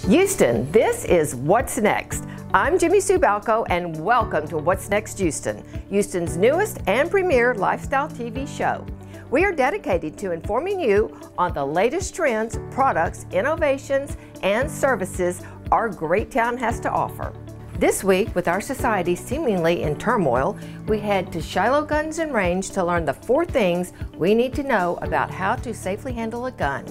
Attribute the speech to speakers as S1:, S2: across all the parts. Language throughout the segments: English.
S1: Houston, this is What's Next. I'm Jimmy Sue Balco, and welcome to What's Next Houston, Houston's newest and premier lifestyle TV show. We are dedicated to informing you on the latest trends, products, innovations, and services our great town has to offer. This week, with our society seemingly in turmoil, we head to Shiloh Guns and Range to learn the 4 things we need to know about how to safely handle a gun.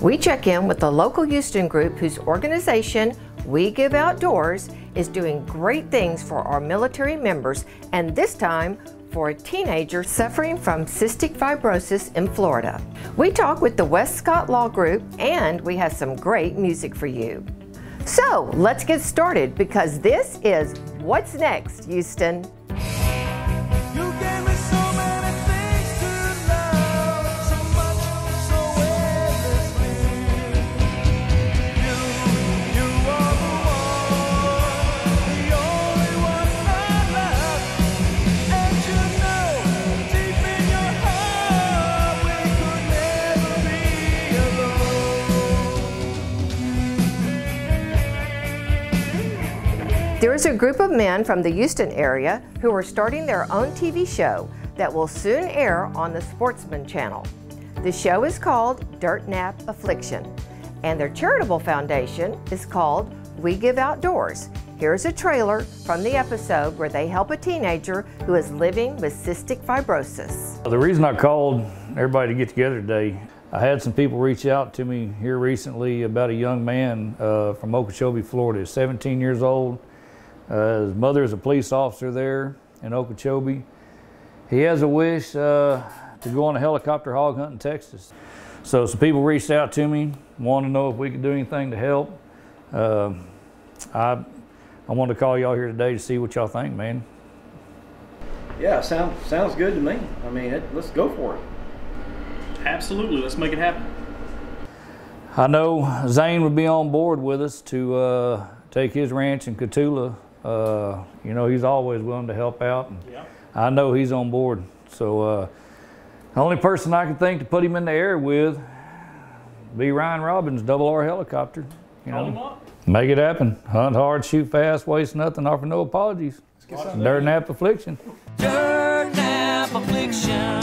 S1: We check in with the local Houston group whose organization, We Give Outdoors, is doing great things for our military members, and this time for a teenager suffering from cystic fibrosis in Florida. We talk with the West Scott Law Group, and we have some great music for you. So let's get started, because this is What's Next, Houston.
S2: You gave me so many things to love, so much, so endlessly. You are the only one I love. And you know, deep in your heart, we could never be alone.
S1: There is a group of men from the Houston area who are starting their own TV show that will soon air on the Sportsman Channel. The show is called Dirt Nap Affliction, and their charitable foundation is called We Give Outdoors. Here's a trailer from the episode where they help a teenager who is living with cystic fibrosis.
S3: The reason I called everybody to get together today, I had some people reach out to me here recently about a young man from Okeechobee, Florida. He's 17 years old. His mother is a police officer there in Okeechobee. He has a wish to go on a helicopter hog hunt in Texas. So some people reached out to me, wanted to know if we could do anything to help. I wanted to call y'all here today to see what y'all think, man.
S4: Yeah, sounds good to me. I mean, let's go for it.
S5: Absolutely, let's make it happen.
S3: I know Zane would be on board with us to take his ranch in Cotulla. You know, he's always willing to help out. And
S5: Yeah.
S3: I know he's on board. So the only person I can think to put him in the air with be Ryan Robbins, Double R Helicopter. You
S5: Call him
S3: know,
S5: up.
S3: make it happen. Hunt hard, shoot fast, waste nothing, offer no apologies. Dirt Nap Affliction.
S2: Dirt Nap Affliction.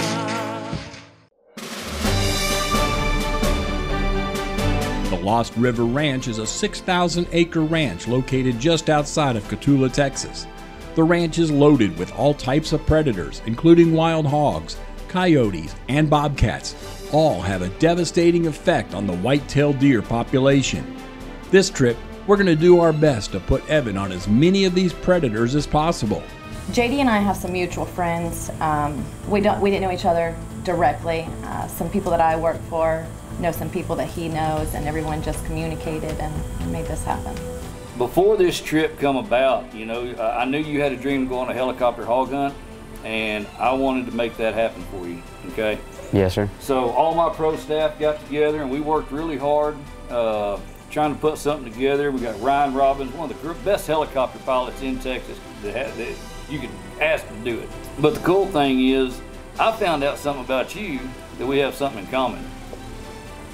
S6: The Lost River Ranch is a 6,000-acre ranch located just outside of Cotulla, Texas. The ranch is loaded with all types of predators, including wild hogs, coyotes, and bobcats. All have a devastating effect on the white-tailed deer population. This trip, we're going to do our best to put Evan on as many of these predators as possible.
S7: JD and I have some mutual friends. We didn't know each other directly. Some people that I work for know some people that he knows, and everyone just communicated and made this happen.
S3: Before this trip come about, you know, I knew you had a dream of going on a helicopter hog hunt, and I wanted to make that happen for you, okay?
S8: Yes, sir.
S3: So all my pro staff got together and we worked really hard trying to put something together. We got Ryan Robbins, one of the best helicopter pilots in Texas that you could ask to do it. But the cool thing is, I found out something about you that we have something in common.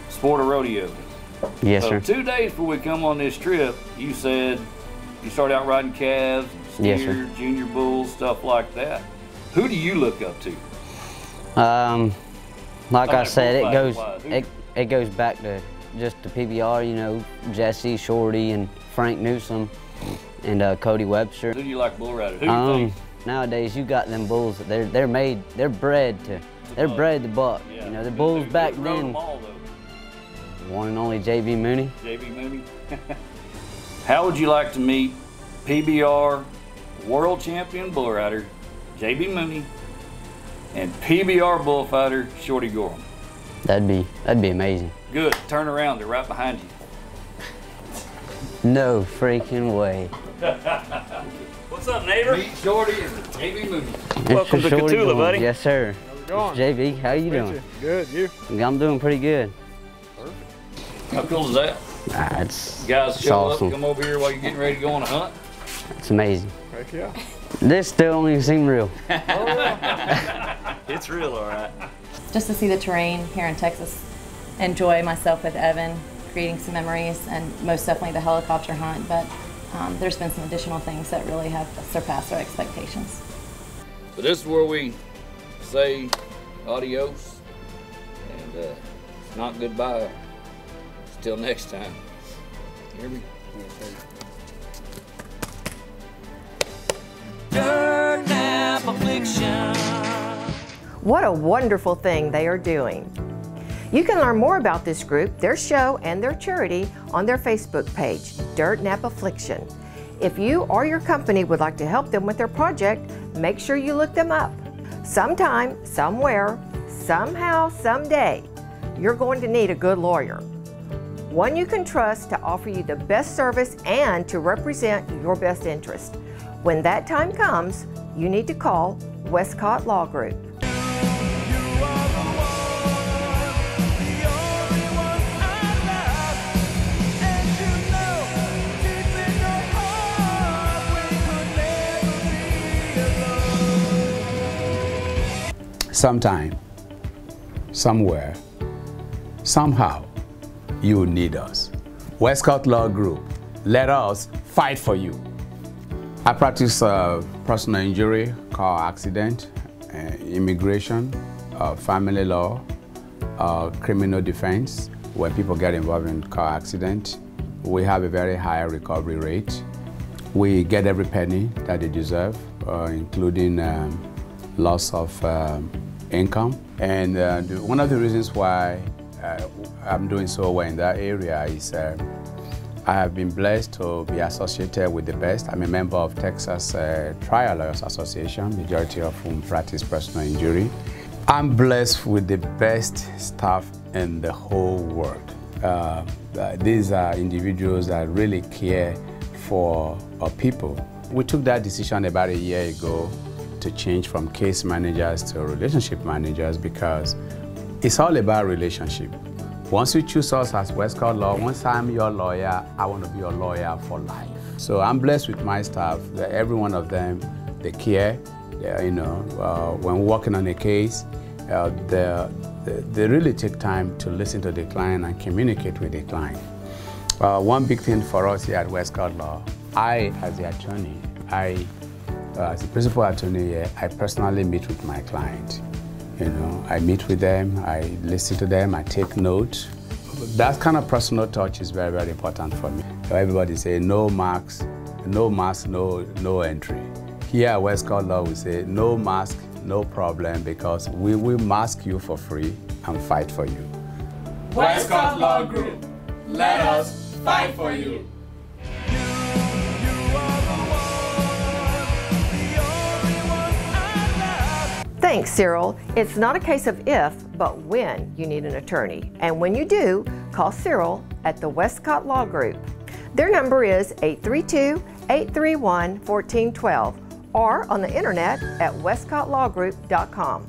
S3: Sport of rodeo.
S8: Yes, sir.
S3: 2 days before we come on this trip, you said you started out riding calves,
S8: Yes,
S3: steers, junior bulls, stuff like that. Who do you look up to?
S8: Like I said,
S3: bullfighting-wise,
S8: it goes back to just the PBR, you know, Jesse, Shorty, and Frank Newsom, and Cody Webster.
S3: Who do you like bull riders? Who do you think?
S8: Nowadays, you got them bulls. They're bred to buck.
S3: Yeah.
S8: You know, the bulls back
S3: Who rode
S8: then.
S3: them all, though?
S8: One and only JB Mooney.
S3: JB Mooney. How would you like to meet PBR world champion bull rider JB Mooney and PBR bullfighter Shorty Gorham?
S8: That'd be amazing.
S3: Good. Turn around. They're right behind you.
S8: No freaking way.
S5: What's up, neighbor?
S3: Meet Shorty and JB Mooney.
S5: Welcome to
S8: Shorty
S5: Cotulla,
S8: Gorham.
S5: buddy.
S8: Yes, sir.
S4: How's it going?
S8: JB, how you doing?
S4: Good, you?
S8: I'm doing pretty good.
S3: How cool is that?
S8: It's
S3: Guys show
S8: awesome.
S3: up, come over here while you're getting ready to go on a hunt.
S8: It's amazing.
S4: Heck yeah.
S8: This still don't even seem real.
S5: It's real, all right.
S7: Just to see the terrain here in Texas, enjoy myself with Evan, creating some memories, and most definitely the helicopter hunt, but there's been some additional things that really have surpassed our expectations.
S3: So this is where we say adios, and it's not goodbye. Till next time. Hear me?
S2: Dirt nap affliction.
S1: What a wonderful thing they are doing. You can learn more about this group, their show, and their charity on their Facebook page, Dirt Nap Affliction. If you or your company would like to help them with their project, make sure you look them up. Sometime, somewhere, somehow, someday, you're going to need a good lawyer. One you can trust to offer you the best service and to represent your best interest. When that time comes, you need to call Westcott Law Group.
S9: Sometime, somewhere, somehow, you need us. Westcott Law Group, let us fight for you. I practice personal injury, car accident, immigration, family law, criminal defense. When people get involved in car accident, we have a very high recovery rate. We get every penny that they deserve, including loss of income. And one of the reasons why I'm doing so well in that area is I have been blessed to be associated with the best. I'm a member of Texas Trial Lawyers Association, majority of whom practice personal injury. I'm blessed with the best staff in the whole world. These are individuals that really care for people. We took that decision about a year ago to change from case managers to relationship managers because it's all about relationship. Once you choose us as Westcott Law, once I'm your lawyer, I want to be your lawyer for life. So I'm blessed with my staff. Every one of them, they care. When working on a case, they really take time to listen to the client and communicate with the client. One big thing for us here at Westcott Law, I, as the attorney, as the principal attorney here, I personally meet with my client. I meet with them, I listen to them, I take notes. That kind of personal touch is very, very important for me. Everybody say no mask, no entry. Here at Westcott Law, we say no mask, no problem, because we will mask you for free and fight for you.
S2: Westcott Law Group, let us fight for you.
S1: Thanks, Cyril. It's not a case of if, but when you need an attorney. And when you do, call Cyril at the Westcott Law Group. Their number is 832-831-1412 or on the internet at westcottlawgroup.com.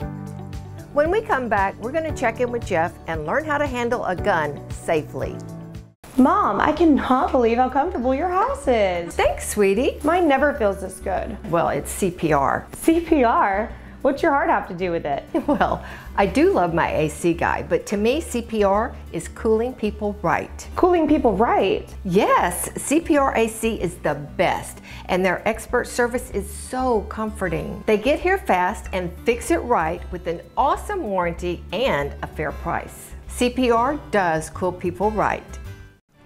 S1: When we come back, we're going to check in with Jeff and learn how to handle a gun safely.
S10: Mom, I cannot believe how comfortable your house is.
S1: Thanks, sweetie.
S10: Mine never feels this good.
S1: Well, it's CPR.
S10: CPR? What's your heart have to do with it?
S1: Well, I do love my AC guy, but to me, CPR is cooling people right.
S10: Cooling people right?
S1: Yes, CPR AC is the best, and their expert service is so comforting. They get here fast and fix it right with an awesome warranty and a fair price. CPR does cool people right.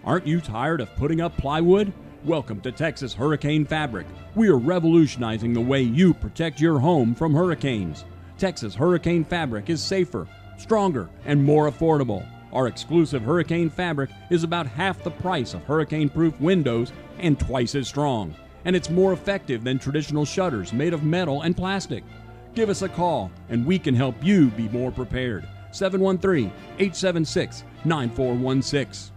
S6: Aren't you tired of putting up plywood? Welcome to Texas Hurricane Fabric. We are revolutionizing the way you protect your home from hurricanes. Texas Hurricane Fabric is safer, stronger, and more affordable. Our exclusive Hurricane Fabric is about half the price of hurricane-proof windows and twice as strong. And it's more effective than traditional shutters made of metal and plastic. Give us a call and we can help you be more prepared. 713-876-9416.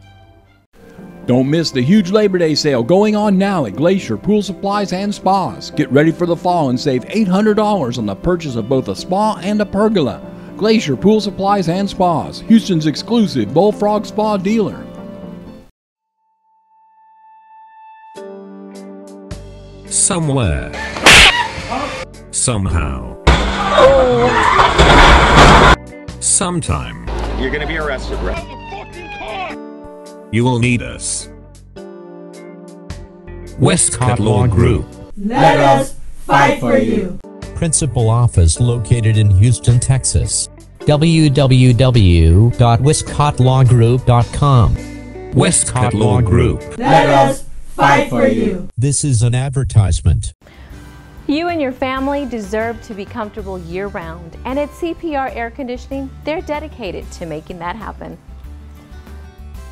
S6: Don't miss the huge Labor Day sale going on now at Glacier Pool Supplies and Spas. Get ready for the fall and save $800 on the purchase of both a spa and a pergola. Glacier Pool Supplies and Spas, Houston's exclusive Bullfrog Spa dealer.
S11: Somewhere. Somehow. Sometime.
S12: You're gonna be arrested, right?
S11: You will need us. Westcott Law Group.
S2: Let us fight for you.
S12: Principal office located in Houston, Texas. www.westcottlawgroup.com.
S11: Westcott Law Group.
S2: Let us fight for you.
S12: This is an advertisement.
S13: You and your family deserve to be comfortable year-round, and at CPR Air Conditioning, they're dedicated to making that happen.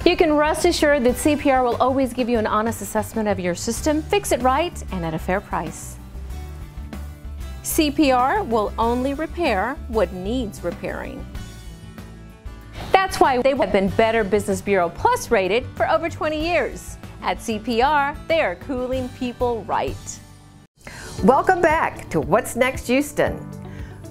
S13: You can rest assured that CPR will always give you an honest assessment of your system, fix it right, and at a fair price. CPR will only repair what needs repairing. That's why they have been Better Business Bureau Plus rated for over 20 years. At CPR, they are cooling people right.
S1: Welcome back to What's Next Houston.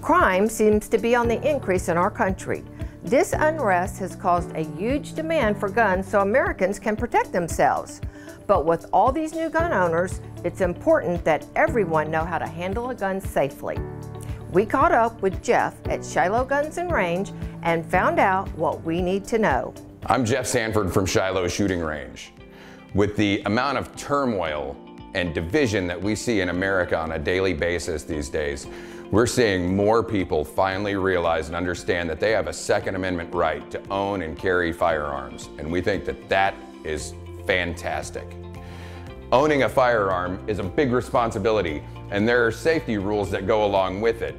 S1: Crime seems to be on the increase in our country. This unrest has caused a huge demand for guns so Americans can protect themselves. But with all these new gun owners, it's important that everyone know how to handle a gun safely. We caught up with Jeff at Shiloh Guns and Range and found out what we need to know.
S14: I'm Jeff Sanford from Shiloh Shooting Range. With the amount of turmoil and division that we see in America on a daily basis these days, we're seeing more people finally realize and understand that they have a Second Amendment right to own and carry firearms, and we think that that is fantastic. Owning a firearm is a big responsibility, and there are safety rules that go along with it.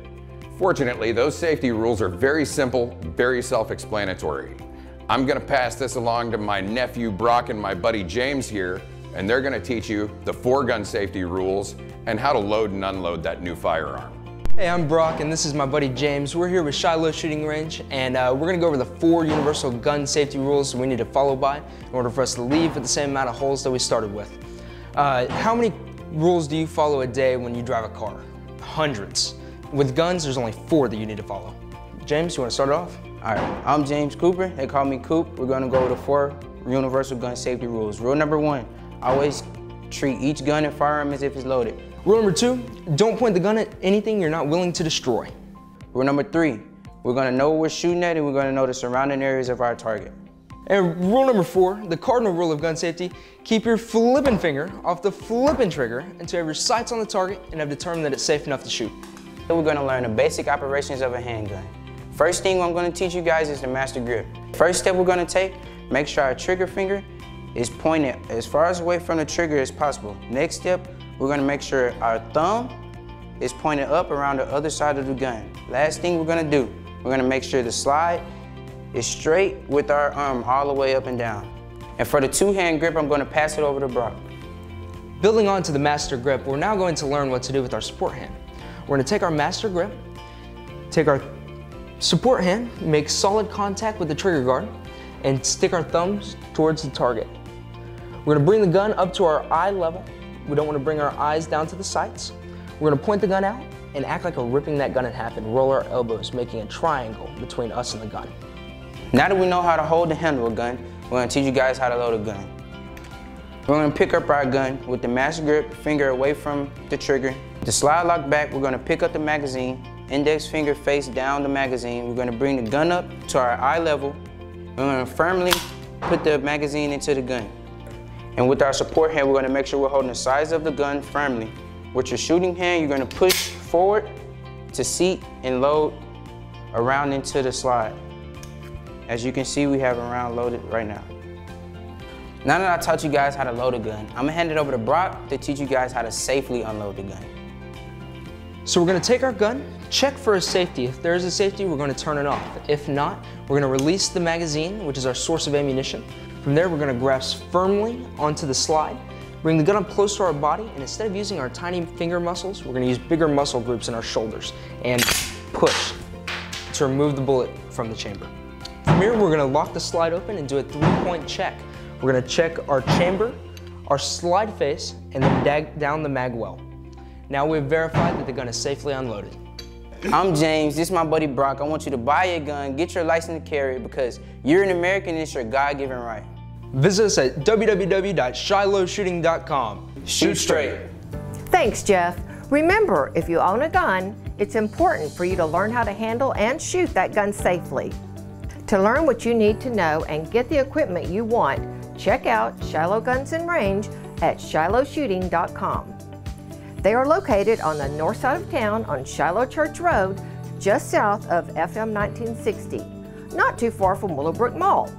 S14: Fortunately, those safety rules are very simple, very self-explanatory. I'm gonna pass this along to my nephew Brock and my buddy James here, and they're gonna teach you the 4 gun safety rules and how to load and unload that new firearm.
S15: Hey, I'm Brock, and this is my buddy James. We're here with Shiloh Shooting Range, and we're going to go over the 4 universal gun safety rules we need to follow by in order for us to leave with the same amount of holes that we started with. How many rules do you follow a day when you drive a car? Hundreds. With guns, there's only 4 that you need to follow. James, you want to start it off?
S16: All right, I'm James Cooper. They call me Coop. We're going to go over the 4 universal gun safety rules. Rule number 1, always treat each gun and firearm as if it's loaded.
S15: Rule number 2, don't point the gun at anything you're not willing to destroy.
S16: Rule number 3, we're gonna know what we're shooting at and we're gonna know the surrounding areas of our target.
S15: And rule number 4, the cardinal rule of gun safety, keep your flipping finger off the flipping trigger until you have your sights on the target and have determined that it's safe enough to shoot.
S16: Then we're gonna learn the basic operations of a handgun. First thing I'm gonna teach you guys is the master grip. First step we're gonna take, make sure our trigger finger is pointed as far away from the trigger as possible. Next step, we're gonna make sure our thumb is pointed up around the other side of the gun. Last thing we're gonna do, we're gonna make sure the slide is straight with our arm all the way up and down. And for the 2-hand grip, I'm gonna pass it over to Brock.
S15: Building on to the master grip, we're now going to learn what to do with our support hand. We're gonna take our master grip, take our support hand, make solid contact with the trigger guard, and stick our thumbs towards the target. We're gonna bring the gun up to our eye level. We don't want to bring our eyes down to the sights. We're going to point the gun out and act like we're ripping that gun in half and roll our elbows, making a triangle between us and the gun.
S16: Now that we know how to hold and handle a gun, we're going to teach you guys how to load a gun. We're going to pick up our gun with the master grip, finger away from the trigger. The slide lock back, we're going to pick up the magazine, index finger face down the magazine. We're going to bring the gun up to our eye level. We're going to firmly put the magazine into the gun. And with our support hand, we're going to make sure we're holding the sides of the gun firmly. With your shooting hand, you're going to push forward to seat and load around into the slide. As you can see, we have a round loaded right now. Now that I taught you guys how to load a gun, I'm going to hand it over to Brock to teach you guys how to safely unload the gun.
S15: So we're going to take our gun, check for a safety. If there is a safety, we're going to turn it off. If not, we're going to release the magazine, which is our source of ammunition. From there, we're going to grasp firmly onto the slide, bring the gun up close to our body, and instead of using our tiny finger muscles, we're going to use bigger muscle groups in our shoulders and push to remove the bullet from the chamber. From here, we're going to lock the slide open and do a 3-point check. We're going to check our chamber, our slide face, and then down the mag well. Now we've verified that the gun is safely unloaded.
S16: I'm James, this is my buddy Brock. I want you to buy a gun, get your license to carry it because you're an American and it's your God-given right.
S15: Visit us at www.shilohshooting.com.
S16: Shoot straight.
S1: Thanks, Jeff. Remember, if you own a gun, it's important for you to learn how to handle and shoot that gun safely. To learn what you need to know and get the equipment you want, check out Shiloh Guns and Range at shilohshooting.com. They are located on the north side of town on Shiloh Church Road, just south of FM 1960, not too far from Willowbrook Mall.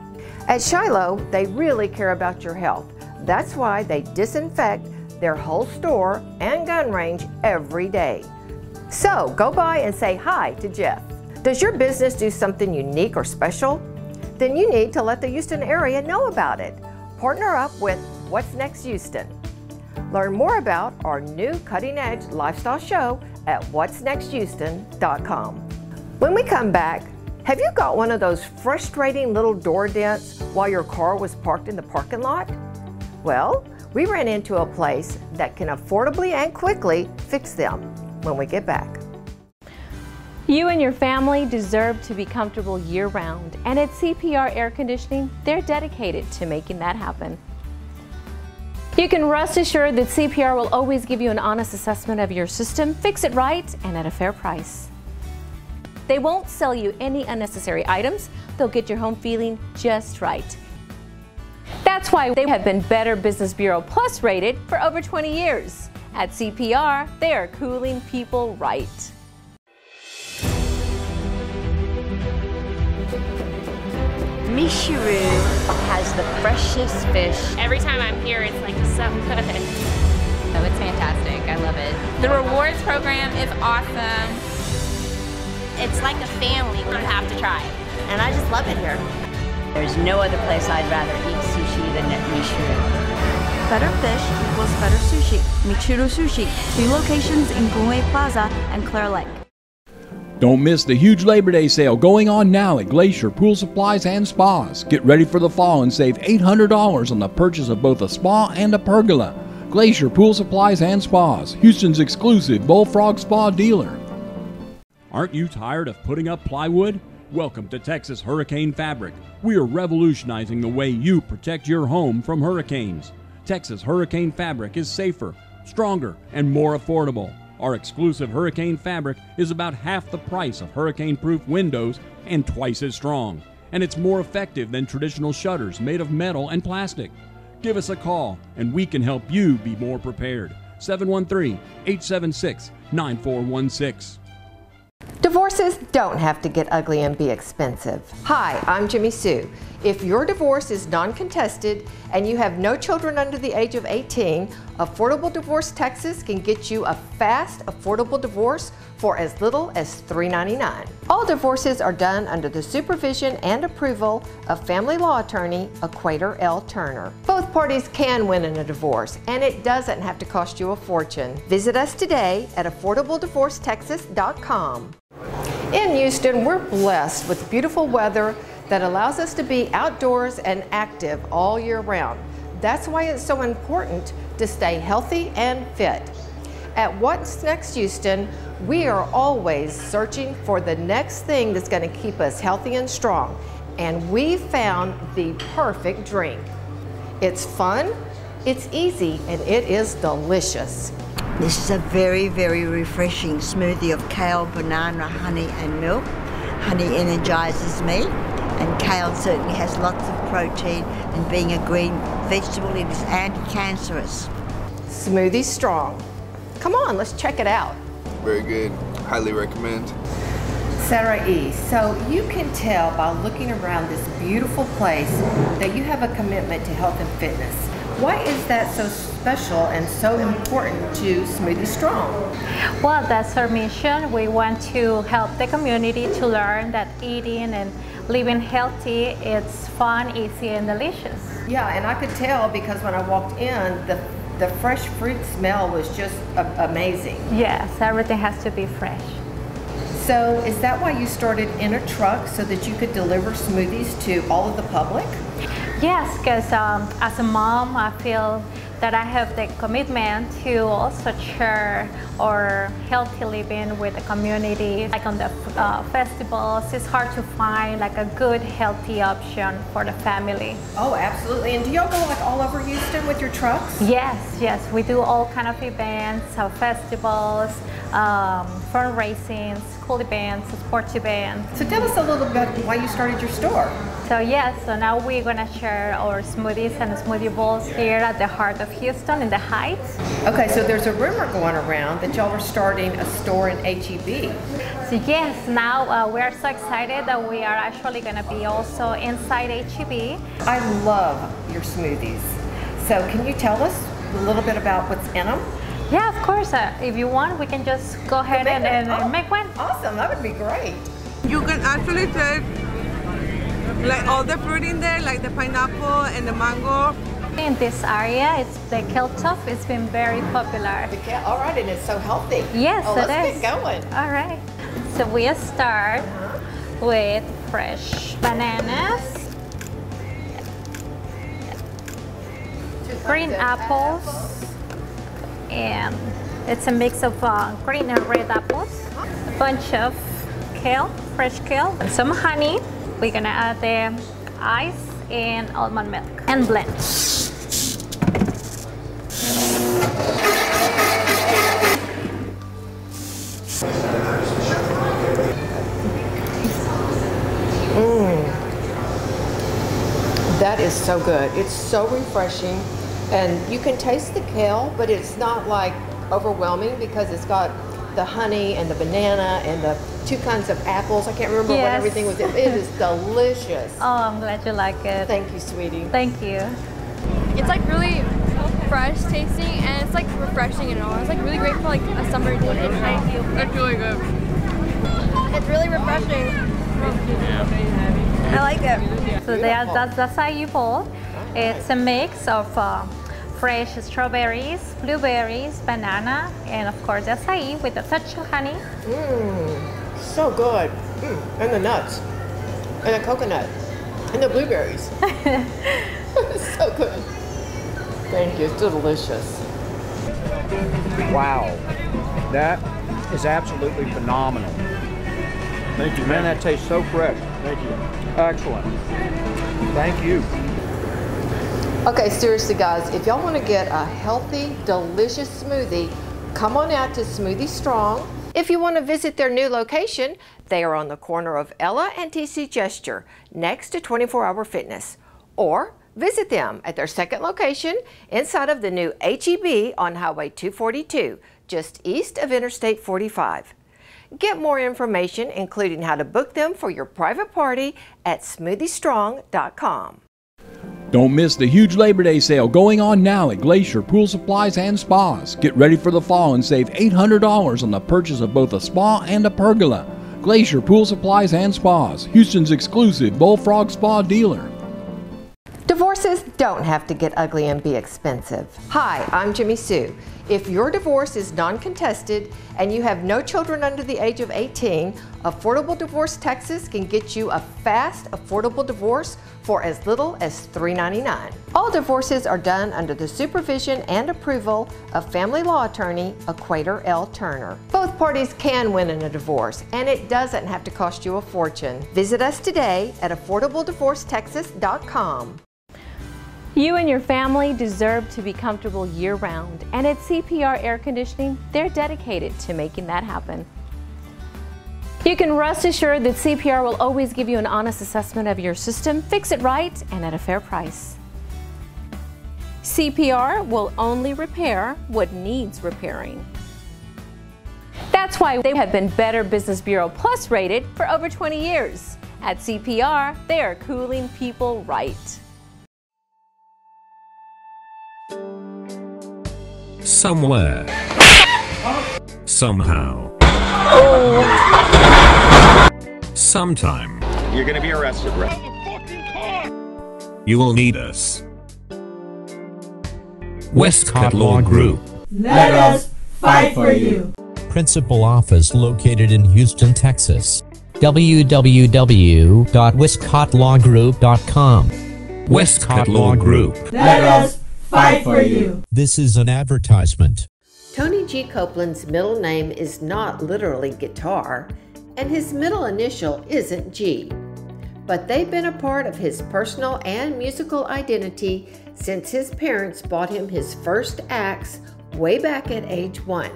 S1: At Shiloh, they really care about your health. That's why they disinfect their whole store and gun range every day. So go by and say hi to Jeff. Does your business do something unique or special? Then you need to let the Houston area know about it. Partner up with What's Next Houston. Learn more about our new cutting-edge lifestyle show at whatsnexthouston.com. When we come back, have you got one of those frustrating little door dents while your car was parked in the parking lot? Well, we ran into a place that can affordably and quickly fix them when we get back.
S13: You and your family deserve to be comfortable year-round, and at CPR Air Conditioning, they're dedicated to making that happen. You can rest assured that CPR will always give you an honest assessment of your system, fix it right, and at a fair price. They won't sell you any unnecessary items. They'll get your home feeling just right. That's why they have been Better Business Bureau Plus rated for over 20 years. At CPR, they are cooling people right.
S17: Michiru has the freshest fish.
S18: Every time I'm here, it's like so good.
S19: Oh, it's fantastic. I love it. The rewards program is awesome.
S17: It's like a family. You have to try it. And I just love it here. There's no other place I'd rather eat sushi than at Michiru.
S20: Better fish equals better sushi. Michiru Sushi. 3 locations in Gunway Plaza and Clear Lake.
S6: Don't miss the huge Labor Day sale going on now at Glacier Pool Supplies and Spas. Get ready for the fall and save $800 on the purchase of both a spa and a pergola. Glacier Pool Supplies and Spas, Houston's exclusive Bullfrog Spa dealer. Aren't you tired of putting up plywood? Welcome to Texas Hurricane Fabric. We are revolutionizing the way you protect your home from hurricanes. Texas Hurricane Fabric is safer, stronger, and more affordable. Our exclusive hurricane fabric is about half the price of hurricane-proof windows and twice as strong. And it's more effective than traditional shutters made of metal and plastic. Give us a call and we can help you be more prepared. 713-876-9416.
S1: Divorces don't have to get ugly and be expensive. Hi, I'm Jimmy Sue. If your divorce is non-contested and you have no children under the age of 18, Affordable Divorce Texas can get you a fast, affordable divorce for as little as $3.99. All divorces are done under the supervision and approval of family law attorney Equator L. Turner. Both parties can win in a divorce, and it doesn't have to cost you a fortune. Visit us today at affordableddivorcetexas.com. In Houston, we're blessed with beautiful weather that allows us to be outdoors and active all year round. That's why it's so important to stay healthy and fit. At What's Next Houston, we are always searching for the next thing that's going to keep us healthy and strong. And we found the perfect drink. It's fun, it's easy, and it is delicious.
S21: This is a very, very refreshing smoothie of kale, banana, honey, and milk. Honey energizes me, and kale certainly has lots of protein, and being a green vegetable, it is anti-cancerous.
S1: Smoothie strong. Come on, let's check it out.
S22: Very good. Highly recommend.
S1: Sarah E., so you can tell by looking around this beautiful place that you have a commitment to health and fitness. Why is that so special and so important to Smoothie Strong?
S23: Well, that's our mission. We want to help the community to learn that eating and living healthy, it's fun, easy, and delicious.
S1: Yeah, and I could tell because when I walked in, the fresh fruit smell was just amazing.
S23: Yes, everything has to be fresh.
S1: So is that why you started in a truck so that you could deliver smoothies to all of the public?
S23: Yes, because as a mom, I feel that I have the commitment to also share our healthy living with the community. Like on the festivals, it's hard to find like a good healthy option for the family.
S1: Oh, absolutely. And do y'all go like all over Houston with your trucks?
S23: Yes, yes. We do all kind of events, festivals, fundraising, school events, sports events.
S1: So tell us a little bit why you started your store.
S23: So yes, so now we're gonna share our smoothies and smoothie bowls here at the heart of Houston in the Heights.
S1: Okay, so there's a rumor going around that y'all are starting a store in HEB.
S23: So yes, now we're so excited that we are actually gonna be also inside HEB.
S1: I love your smoothies. So can you tell us a little bit about what's in them?
S23: Yeah, of course. If you want, we can just go ahead and make one.
S1: Awesome, that would be great.
S4: You can actually take like all the fruit in there, like the pineapple and the mango.
S23: In this area, it's the kale tough. It's been very popular.
S1: All right, and it's so healthy.
S23: Yes,
S1: oh,
S23: it
S1: let's
S23: is.
S1: get going.
S23: All right. So we start with fresh bananas, green apples, and it's a mix of green and red apples, a bunch of kale, fresh kale, and some honey. We're gonna add the ice and almond milk and blend.
S1: That is so good. It's so refreshing, and you can taste the kale, but it's not like overwhelming because it's got the honey and the banana and the two kinds of apples. I can't remember what everything was. It is delicious.
S23: Oh, I'm glad you like it.
S1: Thank you, sweetie.
S23: Thank you.
S5: It's like really fresh tasting, and it's like refreshing and all. It's like really great for like a summer day. It's really good. It's really refreshing. I like it.
S23: So that's the acai bowl. It's a mix of fresh strawberries, blueberries, banana, and of course the acai with a touch of honey.
S1: So good. And the nuts, and the coconut, and the blueberries. So good. Thank you. It's delicious.
S8: Wow, that is absolutely phenomenal.
S24: Thank you,
S8: man. That tastes so fresh.
S24: Thank you.
S8: Excellent. Thank you.
S1: Okay, seriously guys, if y'all want to get a healthy, delicious smoothie, come on out to Smoothie Strong. If you want to visit their new location, they are on the corner of Ella and TC Gesture, next to 24 Hour Fitness. Or visit them at their second location inside of the new HEB on Highway 242, just east of Interstate 45. Get more information, including how to book them for your private party at smoothiestrong.com.
S6: Don't miss the huge Labor Day sale going on now at Glacier Pool Supplies and Spas. Get ready for the fall and save $800 on the purchase of both a spa and a pergola. Glacier Pool Supplies and Spas, Houston's exclusive Bullfrog Spa dealer.
S1: Divorces don't have to get ugly and be expensive. Hi, I'm Jimmy Sue. If your divorce is non-contested and you have no children under the age of 18, Affordable Divorce Texas can get you a fast, affordable divorce for as little as $3.99. All divorces are done under the supervision and approval of family law attorney Equator L. Turner. Both parties can win in a divorce, and it doesn't have to cost you a fortune. Visit us today at affordableddivorcetexas.com.
S13: You and your family deserve to be comfortable year-round, and at CPR Air Conditioning, they're dedicated to making that happen. You can rest assured that CPR will always give you an honest assessment of your system, fix it right, and at a fair price. CPR will only repair what needs repairing. That's why they have been Better Business Bureau Plus rated for over 20 years. At CPR, they are cooling people right.
S11: Somewhere. Somehow. Sometime.
S24: You're gonna be arrested, right?
S11: You will need us. Westcott Law Group.
S25: Let us fight for you.
S12: Principal office located in Houston, Texas. www.westcottlawgroup.com.
S11: Westcott Law Group.
S25: Let us fight for you.
S12: This is an advertisement.
S1: Tony G. Copeland's middle name is not literally guitar, and his middle initial isn't G. But they've been a part of his personal and musical identity since his parents bought him his first axe way back at age 1.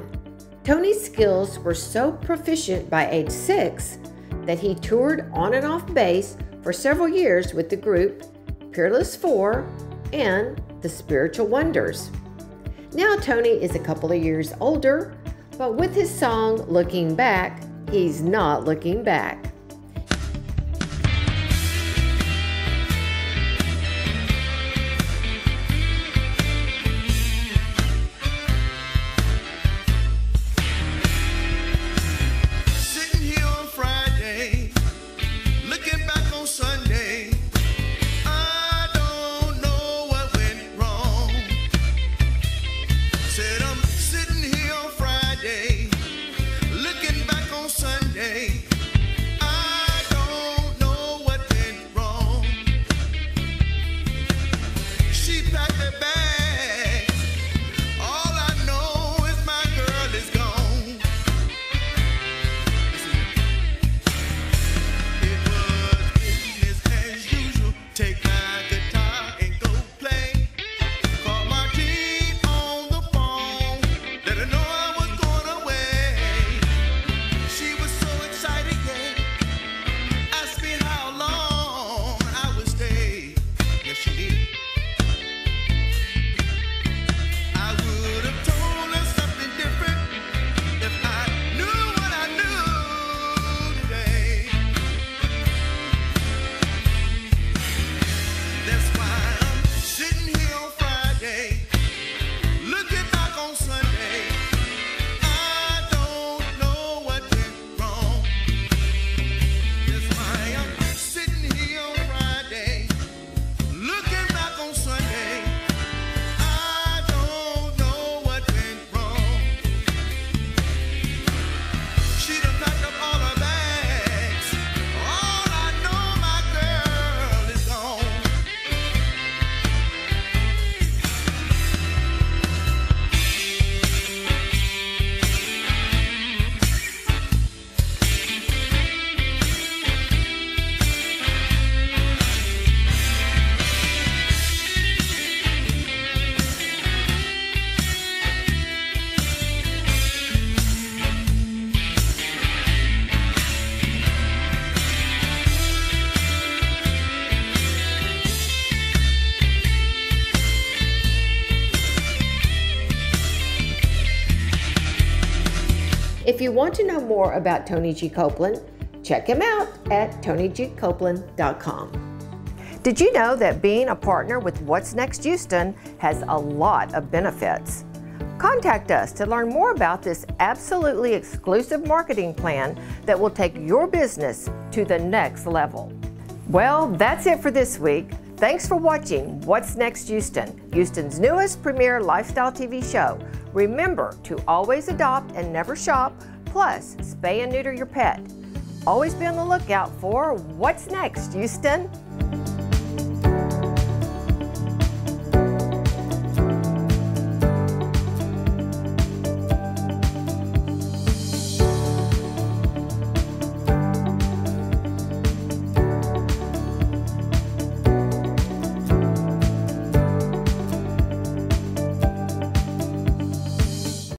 S1: Tony's skills were so proficient by age 6 that he toured on and off bass for several years with the group Peerless 4 and the Spiritual Wonders. Now Tony is a couple of years older, but with his song Looking Back, he's not looking back. If you want to know more about Tony G. Copeland, check him out at TonyGCopeland.com. Did you know that being a partner with What's Next Houston has a lot of benefits? Contact us to learn more about this absolutely exclusive marketing plan that will take your business to the next level. Well, that's it for this week. Thanks for watching What's Next Houston, Houston's newest premier lifestyle TV show. Remember to always adopt and never shop, plus spay and neuter your pet. Always be on the lookout for What's Next Houston.